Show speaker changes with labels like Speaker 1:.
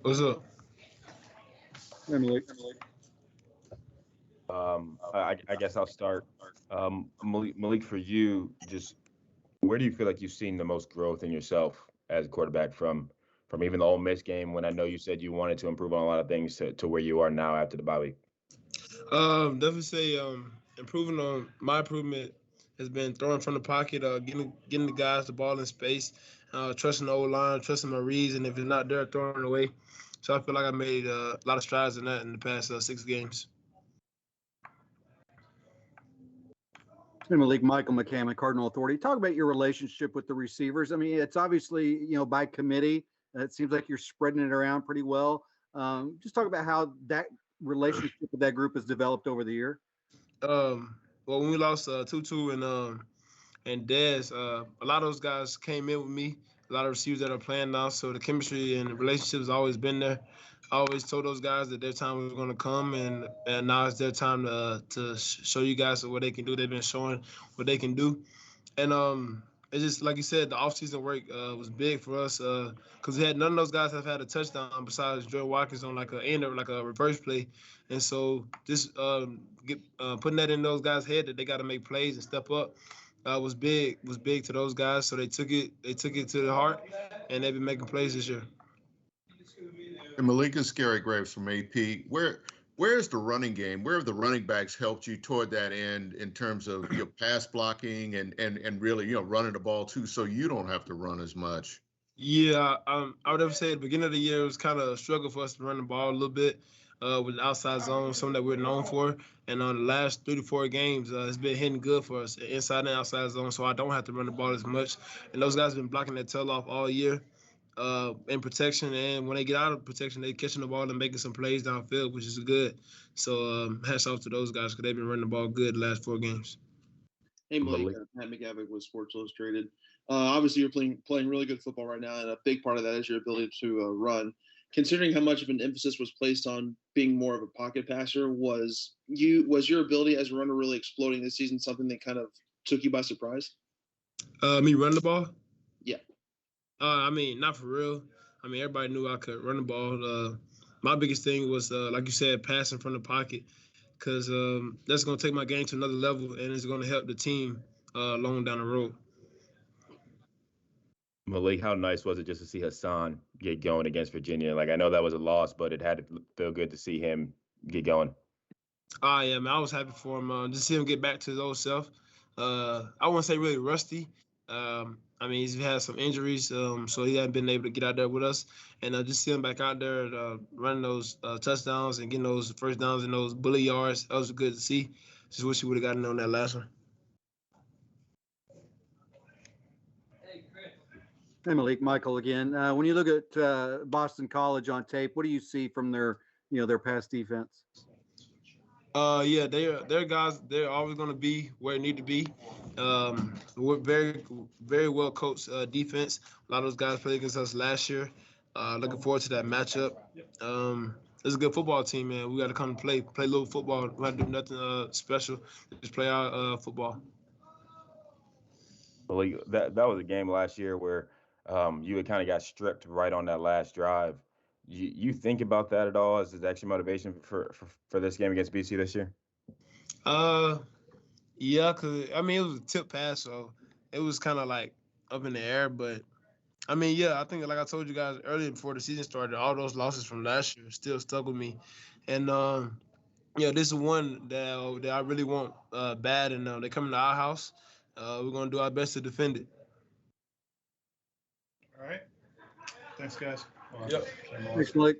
Speaker 1: What's up?
Speaker 2: Hey, Malik.
Speaker 3: I guess I'll start. Malik, for you, just where do you feel like you've seen the most growth in yourself as a quarterback from even the Ole Miss game when I know you said you wanted to improve on a lot of things to where you are now after the bye week?
Speaker 1: Definitely say improving on my improvement has been throwing from the pocket, getting the guys the ball in space, trusting the O line, trusting my reads, and if it's not there, throwing it away. So I feel like I made a lot of strides in that in the past 6 games.
Speaker 2: Hey, Malik, Michael McCammon, Cardinal Authority. Talk about your relationship with the receivers. I mean, it's obviously, by committee. It seems like you're spreading it around pretty well. Just talk about how that relationship with that group has developed over the year.
Speaker 1: Well, when we lost Tutu and Dez, a lot of those guys came in with me. A lot of receivers that are playing now, so the chemistry and the relationship has always been there. I always told those guys that their time was going to come, and now it's their time to show you guys what they can do. They've been showing what they can do, and it's just like you said, the offseason work was big for us because we had none of those guys have had a touchdown besides Joe Watkins on like a end or like a reverse play, and so just putting that in those guys' head that they got to make plays and step up was big to those guys. So they took it to the heart, and they've been making plays this year.
Speaker 4: And Malik and Scary Graves from AP. Where's the running game? Where have the running backs helped you toward that end in terms of your pass blocking and really running the ball too, so you don't have to run as much?
Speaker 1: Yeah, I would have said at the beginning of the year it was kind of a struggle for us to run the ball a little bit with the outside zone, something that we're known for. And on the last 3 to 4 games, it's been hitting good for us, inside and outside zone, so I don't have to run the ball as much. And those guys have been blocking their tail off all year in protection. And when they get out of protection, they're catching the ball and making some plays downfield, which is good. So hats off to those guys because they've been running the ball good the last 4 games.
Speaker 5: Hey, Malik, Matt McGavick with Sports Illustrated. Obviously, you're playing really good football right now, and a big part of that is your ability to run. Considering how much of an emphasis was placed on being more of a pocket passer, was your ability as a runner really exploding this season something that kind of took you by surprise?
Speaker 1: Me running the ball?
Speaker 5: Yeah.
Speaker 1: I mean, not for real. I mean, everybody knew I could run the ball. My biggest thing was, like you said, passing from the pocket, because that's going to take my game to another level, and it's going to help the team long down the road.
Speaker 3: Malik, how nice was it just to see Hassan get going against Virginia? Like, I know that was a loss, but it had to feel good to see him get going.
Speaker 1: Yeah, man, I was happy for him. Just see him get back to his old self. I wouldn't say really rusty. I mean, he's had some injuries, so he hasn't been able to get out there with us. And just see him back out there running those touchdowns and getting those first downs and those bully yards, that was good to see. Just wish he would have gotten on that last one.
Speaker 2: Hey, Malik, Michael again. When you look at Boston College on tape, what do you see from their pass defense?
Speaker 1: Yeah, they're guys. They're always going to be where it need to be. We're very, very well coached defense. A lot of those guys played against us last year. Looking forward to that matchup. It's a good football team, man. We got to come play a little football. We got to do nothing special. Just play our football.
Speaker 3: Malik, that was a game last year where you had kind of got stripped right on that last drive. You think about that at all as extra motivation for this game against BC this year?
Speaker 1: Yeah, cause I mean it was a tip pass, so it was kind of like up in the air. But I mean, yeah, I think like I told you guys earlier before the season started, all those losses from last year still stuck with me, and yeah, this is one that I really want bad, and they coming to our house. We're gonna do our best to defend it.
Speaker 6: All right. Thanks, guys.
Speaker 1: Yep.
Speaker 2: Thanks, Malik.